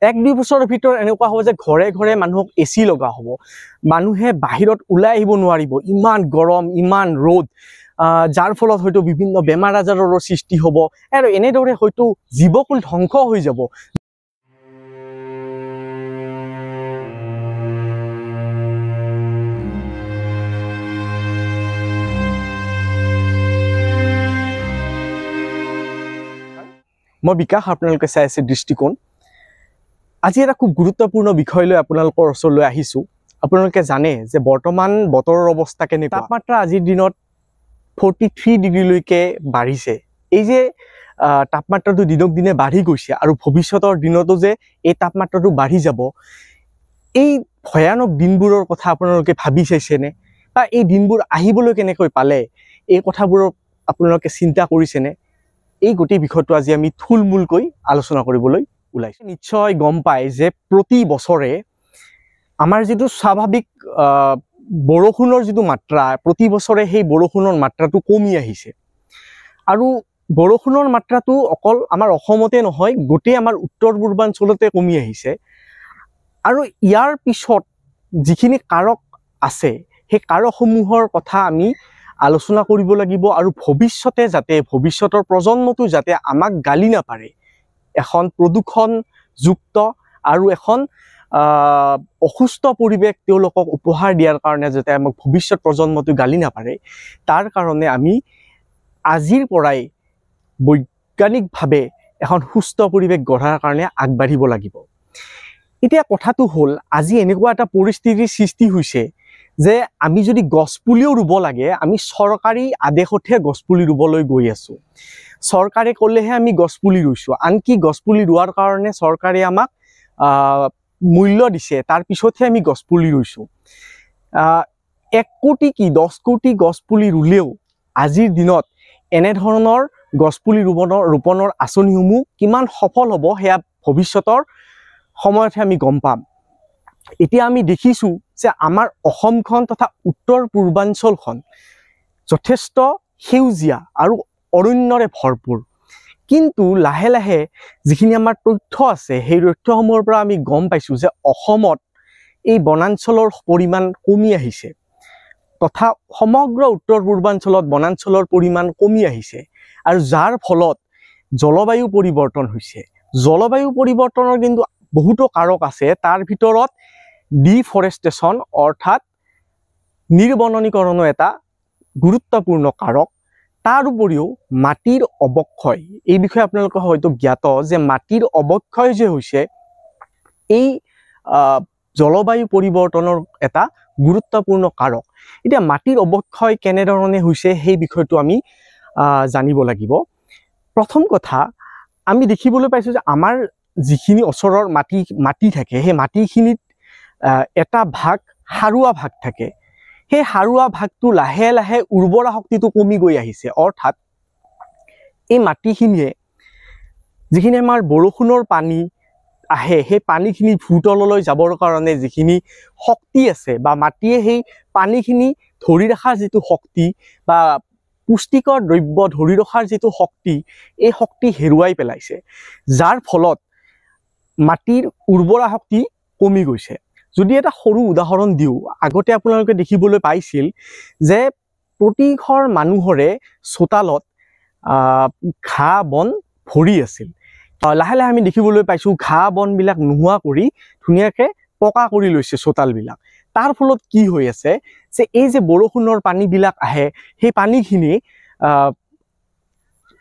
1-2 বছৰৰ ভিতৰত এনেকুৱা হ'ব যে ঘৰে ঘৰে মানুহক এচি লগা হ'ব, মানুহে বাহিৰত ওলাই আহিব নোৱাৰিব, ইমান গৰম ইমান ৰ'দ, যাৰ ফলত হয়তো বিভিন্ন বেমাৰ আজাৰৰ সৃষ্টি হ'ব আৰু এনেদৰে হয়তো জীৱকুল ধ্বংস হৈ যাব। মই বিকাশ, আপোনালোকে চাই আছে দৃষ্টিকোণ। আজি এটা খুব গুৰুত্বপূৰ্ণ বিষয় লৈ আপোনালোকৰ ওচৰলৈ আহিছোঁ। আপোনালোকে জানে যে বৰ্তমান বতৰৰ অৱস্থা কেনেকুৱা, তাপমাত্ৰা আজিৰ দিনত 43 ডিগ্ৰীলৈকে বাঢ়িছে। এই যে তাপমাত্ৰাটো দিনক দিনে বাঢ়ি গৈছে আৰু ভৱিষ্যতৰ দিনতো যে এই তাপমাত্ৰাটো বাঢ়ি যাব, এই ভয়ানক দিনবোৰৰ কথা আপোনালোকে ভাবি চাইছেনে? বা এই দিনবোৰ আহিবলৈ কেনেকৈ পালে, এই কথাবোৰৰ আপোনালোকে চিন্তা কৰিছেনে? এই গোটেই বিষয়টো আজি আমি থুলমূলকৈ আলোচনা কৰিবলৈ ওলাইছোঁ। নিশ্চয় গম পায় যে প্ৰতি বছৰে আমাৰ যিটো স্বাভাৱিক বৰষুণৰ যিটো মাত্ৰা, প্ৰতি বছৰে সেই বৰষুণৰ মাত্ৰাটো কমি আহিছে। আৰু বৰষুণৰ মাত্ৰাটো অকল আমাৰ অসমতে নহয়, গোটেই আমাৰ উত্তৰ পূৰ্বাঞ্চলতে কমি আহিছে। আৰু ইয়াৰ পিছত যিখিনি কাৰক আছে, সেই কাৰকসমূহৰ কথা আমি আলোচনা কৰিব লাগিব আৰু ভৱিষ্যতে যাতে ভৱিষ্যতৰ প্ৰজন্মটো যাতে আমাক গালি নাপাৰে, এখন প্ৰদূষণযুক্ত আৰু এখন অসুস্থ পৰিৱেশ তেওঁলোকক উপহাৰ দিয়াৰ কাৰণে যাতে আমাক ভৱিষ্যত প্ৰজন্মটো গালি নাপাৰে, তাৰ কাৰণে আমি আজিৰ পৰাই বৈজ্ঞানিকভাৱে এখন সুস্থ পৰিৱেশ গঢ়াৰ কাৰণে আগবাঢ়িব লাগিব। এতিয়া কথাটো হ'ল, আজি এনেকুৱা এটা পৰিস্থিতিৰ সৃষ্টি হৈছে যে আমি যদি গছপুলিও ৰুব লাগে, আমি চৰকাৰী আদেশতহে গছপুলি ৰুবলৈ গৈ আছোঁ। চৰকাৰে ক'লেহে আমি গছপুলি ৰুইছোঁ, আনকি গছপুলি ৰোৱাৰ কাৰণে চৰকাৰে আমাক মূল্য দিছে, তাৰপিছতহে আমি গছপুলি ৰুইছোঁ। 1 কোটি কি 10 কোটি গছপুলি ৰুলেও আজিৰ দিনত এনেধৰণৰ গছপুলি ৰোপণৰ আঁচনিসমূহ কিমান সফল হ'ব, সেয়া ভৱিষ্যতৰ সময়তহে আমি গম পাম। এতিয়া আমি দেখিছোঁ যে আমাৰ অসমখন তথা উত্তৰ পূৰ্বাঞ্চলখন যথেষ্ট সেউজীয়া আৰু অৰণ্যৰে ভৰপূৰ। কিন্তু লাহে লাহে যিখিনি আমাৰ তথ্য আছে, সেই তথ্যসমূহৰ পৰা আমি গম পাইছোঁ যে অসমত এই বনাঞ্চলৰ পৰিমাণ কমি আহিছে, তথা সমগ্ৰ উত্তৰ পূৰ্বাঞ্চলত বনাঞ্চলৰ পৰিমাণ কমি আহিছে। আৰু যাৰ ফলত জলবায়ু পৰিৱৰ্তন হৈছে। জলবায়ু পৰিৱৰ্তনৰ কিন্তু বহুতো কাৰক আছে, তাৰ ভিতৰত ডিফৰেষ্টেশ্যন অৰ্থাৎ নিৰ্বননীকৰণৰ এটা গুৰুত্বপূৰ্ণ কাৰক। তাৰ উপৰিও মাটিৰ অৱক্ষয়, এই বিষয়ে আপোনালোকে হয়তো জ্ঞাত যে মাটিৰ অৱক্ষয় যে হৈছে এই জলবায়ু পৰিৱৰ্তনৰ এটা গুৰুত্বপূৰ্ণ কাৰক। এতিয়া মাটিৰ অৱক্ষয় কেনেধৰণে হৈছে সেই বিষয়টো আমি জানিব লাগিব। প্ৰথম কথা, আমি দেখিবলৈ পাইছোঁ যে আমাৰ যিখিনি ওচৰৰ মাটি থাকে, সেই মাটিখিনিত এটা ভাগ সাৰুৱা ভাগ থাকে। সেই সাৰুৱা ভাগটো লাহে লাহে উৰ্বৰা শক্তিটো কমি গৈ আহিছে। অৰ্থাৎ এই মাটিখিনিয়ে যিখিনি আমাৰ বৰষুণৰ পানী আহে, সেই পানীখিনি ভূতললৈ যাবৰ কাৰণে যিখিনি শক্তি আছে বা মাটিয়ে সেই পানীখিনি ধৰি ৰখাৰ যিটো শক্তি বা পুষ্টিকৰ দ্ৰব্য ধৰি ৰখাৰ যিটো শক্তি, এই শক্তি হেৰুৱাই পেলাইছে, যাৰ ফলত মাটিৰ উৰ্বৰা শক্তি কমি গৈছে। যদি এটা সৰু উদাহৰণ দিওঁ, আগতে আপোনালোকে দেখিবলৈ পাইছিল যে প্ৰতি ঘৰ মানুহৰে চোতালত ঘাঁহ বন ভৰি আছিল। লাহে লাহে আমি দেখিবলৈ পাইছোঁ ঘাঁহ বনবিলাক নোহোৱা কৰি ধুনীয়াকৈ পকা কৰি লৈছে চোতালবিলাক। তাৰ ফলত কি হৈ আছে যে এই যে বৰষুণৰ পানীবিলাক আহে, সেই পানীখিনি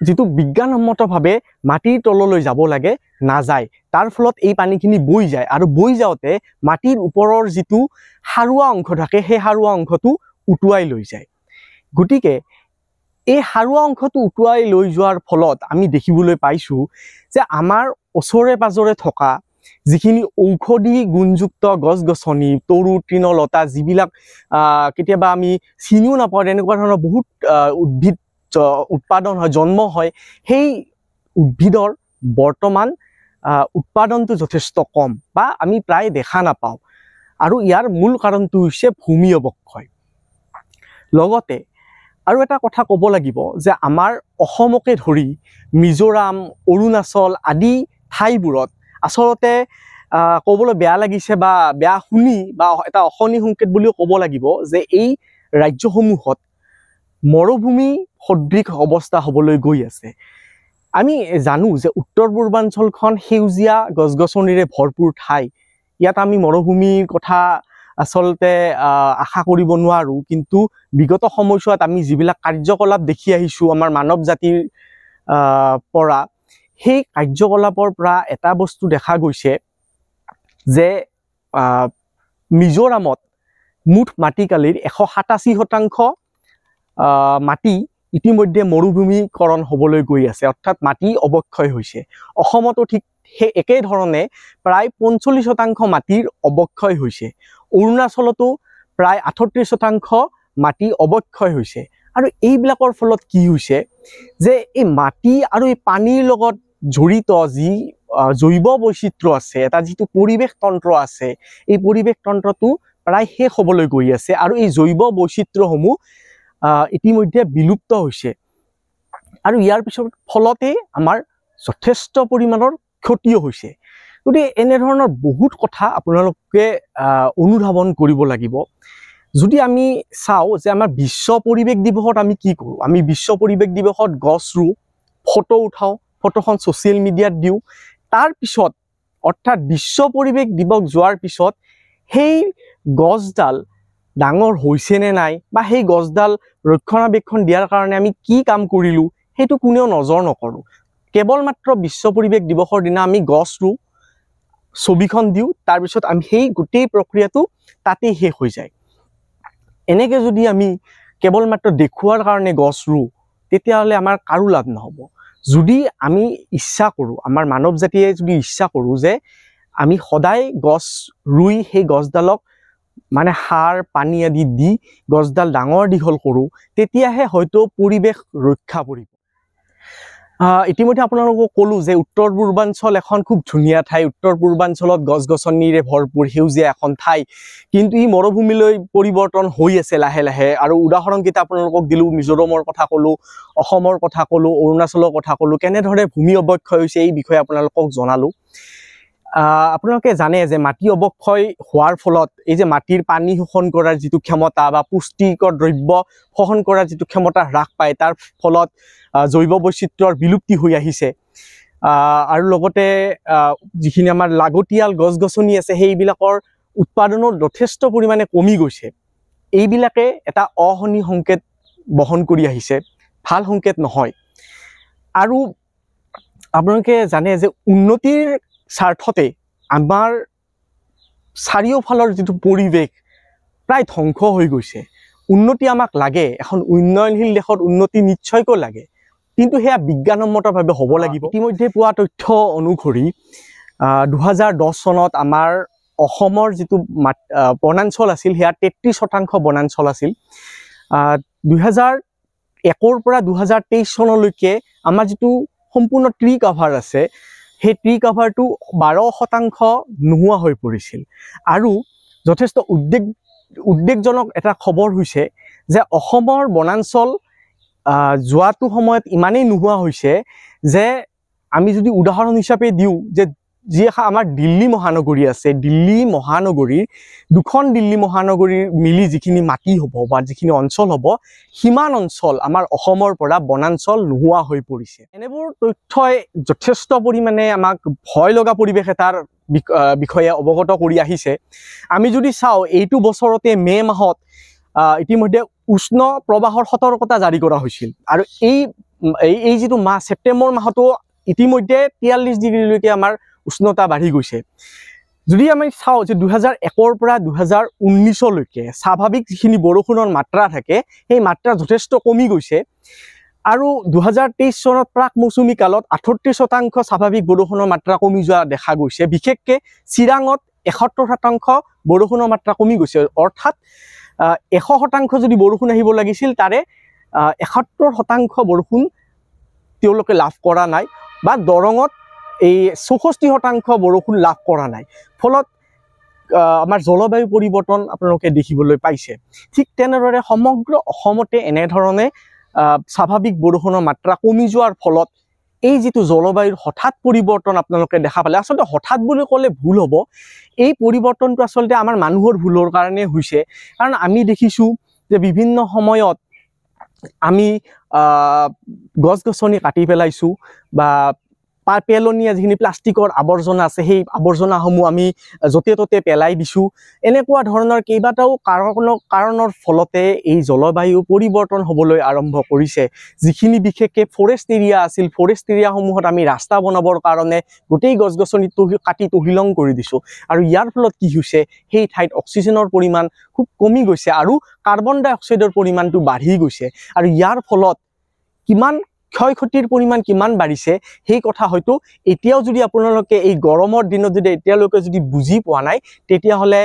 যিটো বিজ্ঞানসন্মতভাৱে মাটিৰ তললৈ যাব লাগে নাযায়, তাৰ ফলত এই পানীখিনি বৈ যায় আৰু বৈ যাওঁতে মাটিৰ ওপৰৰ যিটো সাৰুৱা অংশ থাকে, সেই সাৰুৱা অংশটো উটুৱাই লৈ যায়। গতিকে এই সাৰুৱা অংশটো উটুৱাই লৈ যোৱাৰ ফলত আমি দেখিবলৈ পাইছোঁ যে আমাৰ ওচৰে পাজৰে থকা যিখিনি ঔষধি গুণযুক্ত গছ গছনি, তৰু তৃণলতা, যিবিলাক কেতিয়াবা আমি চিনিও নাপাওঁ, এনেকুৱা ধৰণৰ বহুত উদ্ভিদ উৎপাদন হয়, জন্ম হয়, সেই উদ্ভিদৰ বৰ্তমান উৎপাদনটো যথেষ্ট কম বা আমি প্ৰায় দেখা নাপাওঁ। আৰু ইয়াৰ মূল কাৰণটো হৈছে ভূমি অৱক্ষয়। লগতে আৰু এটা কথা ক'ব লাগিব যে আমাৰ অসমকে ধৰি মিজোৰাম, অৰুণাচল আদি ঠাইবোৰত আচলতে ক'বলৈ বেয়া লাগিছে বা বেয়া শুনি বা এটা অশনি সংকেত বুলিও ক'ব লাগিব যে এই ৰাজ্যসমূহত মৰুভূমি সদৃশ অৱস্থা হ'বলৈ গৈ আছে। আমি জানো যে উত্তৰ পূৰ্বাঞ্চলখন সেউজীয়া গছ গছনিৰে ভৰপূৰ ঠাই। ইয়াত আমি মৰুভূমিৰ কথা আচলতে আশা কৰিব নোৱাৰোঁ, কিন্তু বিগত সময়ছোৱাত আমি যিবিলাক কাৰ্যকলাপ দেখি আহিছোঁ আমাৰ মানৱ জাতিৰ পৰা, সেই কাৰ্যকলাপৰ পৰা এটা বস্তু দেখা গৈছে যে মিজোৰামত মুঠ মাটিকালিৰ 187% মাটি ইতিমধ্যে মৰুভূমিকৰণ হ'বলৈ গৈ আছে, অৰ্থাৎ মাটি অৱক্ষয় হৈছে। অসমতো ঠিক সেই একেধৰণে প্ৰায় 45% মাটিৰ অৱক্ষয় হৈছে। অৰুণাচলতো প্ৰায় 38% মাটি অৱক্ষয় হৈছে। আৰু এইবিলাকৰ ফলত কি হৈছে যে এই মাটি আৰু এই পানীৰ লগত জড়িত যি জৈৱ বৈচিত্ৰ্য আছে, এটা যিটো পৰিৱেশ তন্ত্ৰ আছে, এই পৰিৱেশ তন্ত্ৰটো প্ৰায় শেষ হ'বলৈ গৈ আছে আৰু এই জৈৱ বৈচিত্ৰ্যসমূহ ইতিমধ্যে বিলুপ্ত হৈছে। আৰু ইয়াৰ পিছত ফলতে আমাৰ যথেষ্ট পৰিমাণৰ ক্ষতিও হৈছে। গতিকে এনেধৰণৰ বহুত কথা আপোনালোকে অনুধাৱন কৰিব লাগিব। যদি আমি চাওঁ যে আমাৰ বিশ্ব পৰিৱেশ দিৱসত আমি কি কৰোঁ, আমি বিশ্ব পৰিৱেশ দিৱসত গছ ৰুওঁ, ফটো উঠাওঁ, ফটোখন ছ'চিয়েল মিডিয়াত দিওঁ। তাৰপিছত অৰ্থাৎ বিশ্ব পৰিৱেশ দিৱস যোৱাৰ পিছত সেই গছডাল ডাঙৰ হৈছে নে নাই বা সেই গছডাল ৰক্ষণাবেক্ষণ দিয়াৰ কাৰণে আমি কি কাম কৰিলোঁ সেইটো কোনেও নজৰ নকৰোঁ। কেৱল মাত্ৰ বিশ্ব পৰিৱেশ দিৱসৰ দিনা আমি গছ ৰুওঁ, ছবিখন দিওঁ, তাৰপিছত আমি সেই গোটেই প্ৰক্ৰিয়াটো তাতেই শেষ হৈ যায়। এনেকৈ যদি আমি কেৱল মাত্ৰ দেখুৱাৰ কাৰণে গছ ৰুওঁ তেতিয়াহ'লে আমাৰ কাৰো লাভ নহ'ব। যদি আমি ইচ্ছা কৰোঁ, আমাৰ মানৱ জাতিয়ে যদি ইচ্ছা কৰোঁ যে আমি সদায় গছ ৰুই সেই গছডালক মানে সাৰ পানী আদি দি গছডাল ডাঙৰ দীঘল কৰোঁ, তেতিয়াহে হয়তো পৰিৱেশ ৰক্ষা পৰিব। ইতিমধ্যে আপোনালোকক ক'লোঁ যে উত্তৰ পূৰ্বাঞ্চল এখন খুব ধুনীয়া ঠাই, উত্তৰ পূৰ্বাঞ্চলত গছ গছনিৰে ভৰপূৰ সেউজীয়া এখন ঠাই, কিন্তু ই মৰুভূমিলৈ পৰিৱৰ্তন হৈ আছে লাহে লাহে। আৰু উদাহৰণকেইটা আপোনালোকক দিলোঁ, মিজোৰামৰ কথা ক'লোঁ, অসমৰ কথা ক'লোঁ, অৰুণাচলৰ কথা ক'লোঁ, কেনেদৰে ভূমি অৱক্ষয় হৈছে এই বিষয়ে আপোনালোকক জনালোঁ। আপোনালোকে জানে যে মাটি অৱক্ষয় হোৱাৰ ফলত এই যে মাটিৰ পানী শোষণ কৰাৰ যিটো ক্ষমতা বা পুষ্টিকৰ দ্ৰব্য শোষণ কৰাৰ যিটো ক্ষমতা হ্ৰাস পায়, তাৰ ফলত জৈৱ বৈচিত্ৰ্যৰ বিলুপ্তি হৈ আহিছে। আৰু লগতে যিখিনি আমাৰ লাগতিয়াল গছ গছনি আছে সেইবিলাকৰ উৎপাদনো যথেষ্ট পৰিমাণে কমি গৈছে। এইবিলাকে এটা অশনি সংকেত বহন কৰি আহিছে, ভাল সংকেত নহয়। আৰু আপোনালোকে জানে যে উন্নতিৰ স্বাৰ্থতে আমাৰ চাৰিওফালৰ যিটো পৰিৱেশ প্ৰায় ধ্বংস হৈ গৈছে। উন্নতি আমাক লাগে, এখন উন্নয়নশীল দেশত উন্নতি নিশ্চয়কৈ লাগে, কিন্তু সেয়া বিজ্ঞানসন্মতভাৱে হ'ব লাগিব। ইতিমধ্যে পোৱা তথ্য অনুসৰি 2010 চনত আমাৰ অসমৰ যিটো বনাঞ্চল আছিল সেয়া 33% বনাঞ্চল আছিল। 2001 পৰা 2023 চনলৈকে আমাৰ যিটো সম্পূৰ্ণ ট্ৰি কাভাৰ আছে সেই ট্ৰি কাভাৰটো 12% নোহোৱা হৈ পৰিছিল। আৰু যথেষ্ট উদ্বেগজনক এটা খবৰ হৈছে যে অসমৰ বনাঞ্চল যোৱাটো সময়ত ইমানেই নোহোৱা হৈছে যে আমি যদি উদাহৰণ হিচাপে দিওঁ যে যি আমাৰ দিল্লী মহানগৰী আছে, দিল্লী মহানগৰীৰ দুখন দিল্লী মহানগৰীৰ মিলি যিখিনি মাটি হ'ব বা যিখিনি অঞ্চল হ'ব, সিমান অঞ্চল আমাৰ অসমৰ পৰা বনাঞ্চল নোহোৱা হৈ পৰিছে। এনেবোৰ তথ্যই যথেষ্ট পৰিমাণে আমাক ভয় লগা পৰিৱেশ এটাৰ বিষয়ে অৱগত কৰি আহিছে। আমি যদি চাওঁ এইটো বছৰতে মে' মাহত ইতিমধ্যে উষ্ণ প্ৰৱাহৰ সতৰ্কতা জাৰি কৰা হৈছিল। আৰু এই যিটো মাহ ছেপ্টেম্বৰ মাহতো ইতিমধ্যে 43 ডিগ্ৰীলৈকে আমাৰ উষ্ণতা বাঢ়ি গৈছে। যদি আমি চাওঁ যে 2001 পৰা 2019লৈকে স্বাভাৱিক যিখিনি বৰষুণৰ মাত্ৰা থাকে সেই মাত্ৰা যথেষ্ট কমি গৈছে। আৰু 2023 চনত প্ৰাক মৌচুমী কালত 38% স্বাভাৱিক বৰষুণৰ মাত্ৰা কমি যোৱা দেখা গৈছে। বিশেষকৈ চিৰাঙত 71% বৰষুণৰ মাত্ৰা কমি গৈছে। অৰ্থাৎ 100% যদি বৰষুণ আহিব লাগিছিল তাৰে 71% বৰষুণ তেওঁলোকে লাভ কৰা নাই, বা দৰঙত এই 64% বৰষুণ লাভ কৰা নাই। ফলত আমাৰ জলবায়ু পৰিৱৰ্তন আপোনালোকে দেখিবলৈ পাইছে। ঠিক তেনেদৰে সমগ্ৰ অসমতে এনেধৰণে স্বাভাৱিক বৰষুণৰ মাত্ৰা কমি যোৱাৰ ফলত এই যিটো জলবায়ুৰ হঠাৎ পৰিৱৰ্তন আপোনালোকে দেখা পালে, আচলতে হঠাৎ বুলি ক'লে ভুল হ'ব। এই পৰিৱৰ্তনটো আচলতে আমাৰ মানুহৰ ভুলৰ কাৰণে হৈছে। কাৰণ আমি দেখিছোঁ যে বিভিন্ন সময়ত আমি গছ-গছনি কাটি পেলাইছোঁ বা পেলনীয়া যিখিনি প্লাষ্টিকৰ আৱৰ্জনা আছে সেই আৱৰ্জনাসমূহ আমি য'তে ত'তে পেলাই দিছোঁ। এনেকুৱা ধৰণৰ কেইবাটাও কাৰণৰ ফলতে এই জলবায়ু পৰিৱৰ্তন হ'বলৈ আৰম্ভ কৰিছে। যিখিনি বিশেষকৈ ফৰেষ্ট এৰিয়া আছিল, ফৰেষ্ট এৰিয়াসমূহত আমি ৰাস্তা বনাবৰ কাৰণে গোটেই গছ-গছনি কাটি তহিলং কৰি দিছোঁ। আৰু ইয়াৰ ফলত কি হৈছে, সেই ঠাইত অক্সিজেনৰ পৰিমাণ খুব কমি গৈছে আৰু কাৰ্বন ডাই অক্সাইডৰ পৰিমাণটো বাঢ়ি গৈছে। আৰু ইয়াৰ ফলত কিমান ক্ষয় ক্ষতিৰ পৰিমাণ কিমান বাঢ়িছে সেই কথা হয়তো এতিয়াও যদি আপোনালোকে এই গৰমৰ দিনত যদি এতিয়ালৈকে যদি বুজি পোৱা নাই, তেতিয়াহ'লে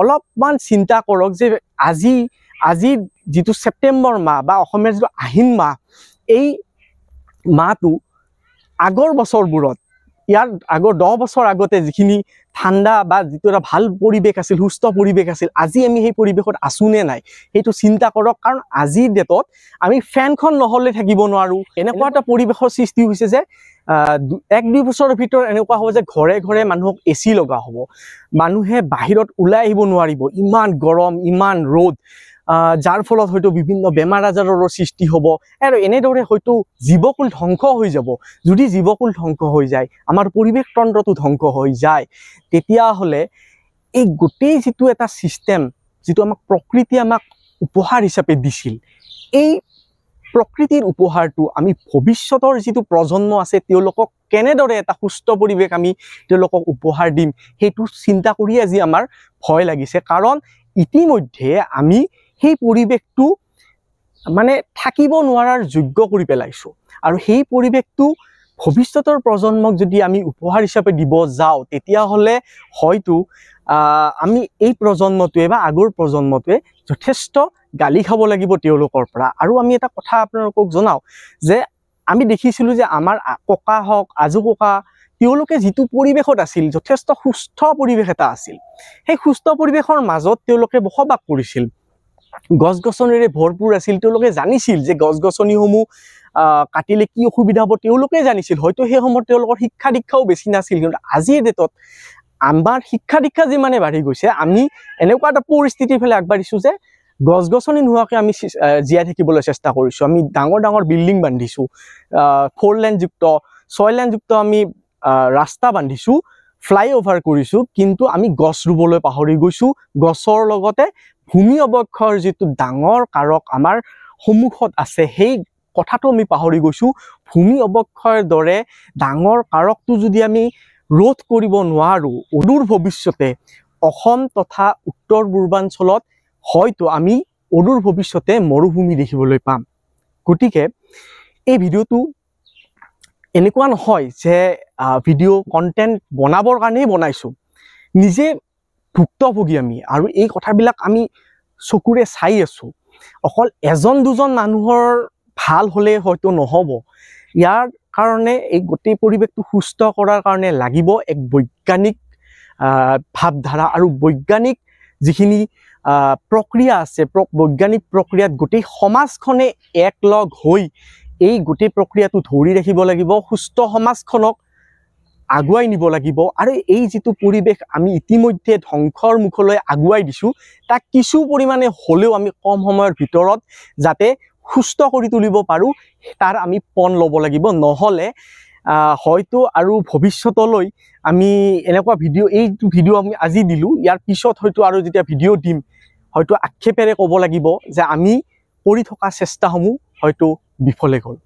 অলপমান চিন্তা কৰক যে আজি যিটো ছেপ্টেম্বৰ মাহ বা অসমীয়া যিটো আহিন মাহ, এই মাহটো আগৰ বছৰবোৰত, ইয়াৰ আগৰ 10 বছৰ আগতে যিখিনি ঠাণ্ডা বা যিটো এটা ভাল পৰিৱেশ আছিল, সুস্থ পৰিৱেশ আছিল, আজি আমি সেই পৰিৱেশত আছোঁ নে নাই সেইটো চিন্তা কৰক। কাৰণ আজিৰ ডেটত আমি ফেনখন নহ'লে থাকিব নোৱাৰোঁ। এনেকুৱা এটা পৰিৱেশৰ সৃষ্টি হৈছে যে 1-2 বছৰৰ ভিতৰত এনেকুৱা হ'ব যে ঘৰে ঘৰে মানুহক AC লগা হ'ব, মানুহে বাহিৰত ওলাই আহিব নোৱাৰিব, ইমান গৰম, ইমান ৰ'দ, যাৰ ফলত হয়তো বিভিন্ন বেমাৰ আজাৰৰো সৃষ্টি হ'ব। আৰু এনেদৰে হয়তো জীৱকুল ধ্বংস হৈ যাব। যদি জীৱকুল ধ্বংস হৈ যায়, আমাৰ পৰিৱেশ তন্ত্ৰটো ধ্বংস হৈ যায়, তেতিয়াহ'লে এই গোটেই যিটো এটা ছিষ্টেম, যিটো আমাক প্ৰকৃতিয়ে আমাক উপহাৰ হিচাপে দিছিল, এই প্ৰকৃতিৰ উপহাৰটো আমি ভৱিষ্যতৰ যিটো প্ৰজন্ম আছে তেওঁলোকক কেনেদৰে এটা সুস্থ পৰিৱেশ আমি তেওঁলোকক উপহাৰ দিম, সেইটো চিন্তা কৰি আজি আমাৰ ভয় লাগিছে। কাৰণ ইতিমধ্যে আমি সেই পৰিৱেশটো মানে থাকিব নোৱাৰাৰ যোগ্য কৰি পেলাইছোঁ। আৰু সেই পৰিৱেশটো ভৱিষ্যতৰ প্ৰজন্মক যদি আমি উপহাৰ হিচাপে দিব যাওঁ, তেতিয়াহ'লে হয়তো আমি এই প্ৰজন্মটোৱে বা আগৰ প্ৰজন্মটোৱে যথেষ্ট গালি খাব লাগিব তেওঁলোকৰ পৰা। আৰু আমি এটা কথা আপোনালোকক জনাওঁ যে আমি দেখিছিলোঁ যে আমাৰ ককা হওক, আজু ককা, তেওঁলোকে যিটো পৰিৱেশত আছিল, যথেষ্ট সুস্থ পৰিৱেশ এটা আছিল। সেই সুস্থ পৰিৱেশৰ মাজত তেওঁলোকে বসবাস কৰিছিল, গছ-গছনিৰে ভৰপূৰ আছিল। তেওঁলোকে জানিছিল যে গছ-গছনিসমূহ কাটিলে কি অসুবিধা হ'ব, তেওঁলোকে জানিছিল। হয়তো সেই সময়ত তেওঁলোকৰ শিক্ষা দীক্ষাও বেছি নাছিল। কিন্তু আজিৰ ডেটত আমাৰ শিক্ষা দীক্ষা যিমানে বাঢ়ি গৈছে, আমি এনেকুৱা এটা পৰিস্থিতিৰ ফালে আগবাঢ়িছোঁ যে গছ-গছনি নোহোৱাকৈ আমি জীয়াই থাকিবলৈ চেষ্টা কৰিছোঁ। আমি ডাঙৰ ডাঙৰ বিল্ডিং বান্ধিছোঁ, 4 লেনযুক্ত 6 লেনযুক্ত আমি ৰাস্তা বান্ধিছোঁ, ফ্লাইঅভাৰ কৰিছোঁ, কিন্তু আমি গছ ৰুবলৈ পাহৰি গৈছোঁ। গছৰ লগতে ভূমি অৱক্ষয়ৰ যিটো ডাঙৰ কাৰক আমাৰ সন্মুখত আছে, সেই কথাটো আমি পাহৰি গৈছোঁ। ভূমি অৱক্ষয়ৰ দৰে ডাঙৰ কাৰকটো যদি আমি ৰোধ কৰিব নোৱাৰোঁ, অদূৰ ভৱিষ্যতে অসম তথা উত্তৰ পূৰ্বাঞ্চলত হয়তো আমি অদূৰ ভৱিষ্যতে মৰুভূমি দেখিবলৈ পাম। গতিকে এই ভিডিঅ'টো এনেকুৱা নহয় যে ভিডিঅ' কণ্টেণ্ট বনাবৰ কাৰণেই বনাইছোঁ, নিজে ভুক্তভোগী আমি। আৰু এই কথাবিলাক আমি চকুৰে চাই আছোঁ। অকল 1-2জন মানুহৰ ভাল হ'লে হয়তো নহ'ব। ইয়াৰ কাৰণে এই গোটেই পৰিৱেশটো সুস্থ কৰাৰ কাৰণে লাগিব এক বৈজ্ঞানিক ভাৱধাৰা আৰু বৈজ্ঞানিক যিখিনি প্ৰক্ৰিয়া আছে, বৈজ্ঞানিক প্ৰক্ৰিয়াত গোটেই সমাজখনে একলগ হৈ এই গোটেই প্ৰক্ৰিয়াটো ধৰি ৰাখিব লাগিব, সুস্থ সমাজখনক আগুৱাই নিব লাগিব। আৰু এই যিটো পৰিৱেশ আমি ইতিমধ্যে ধ্বংসৰ মুখলৈ আগুৱাই দিছোঁ, তাক কিছু পৰিমাণে হ'লেও আমি কম সময়ৰ ভিতৰত যাতে সুস্থ কৰি তুলিব পাৰোঁ, তাৰ আমি পণ ল'ব লাগিব। নহ'লে হয়তো আৰু ভৱিষ্যতলৈ আমি এনেকুৱা এইটো ভিডিঅ' আমি আজি দিলোঁ, ইয়াৰ পিছত হয়তো আৰু যেতিয়া ভিডিঅ' দিম, হয়তো আক্ষেপেৰে ক'ব লাগিব যে আমি কৰি থকা চেষ্টাসমূহ হয়তো বিফলে গ'ল।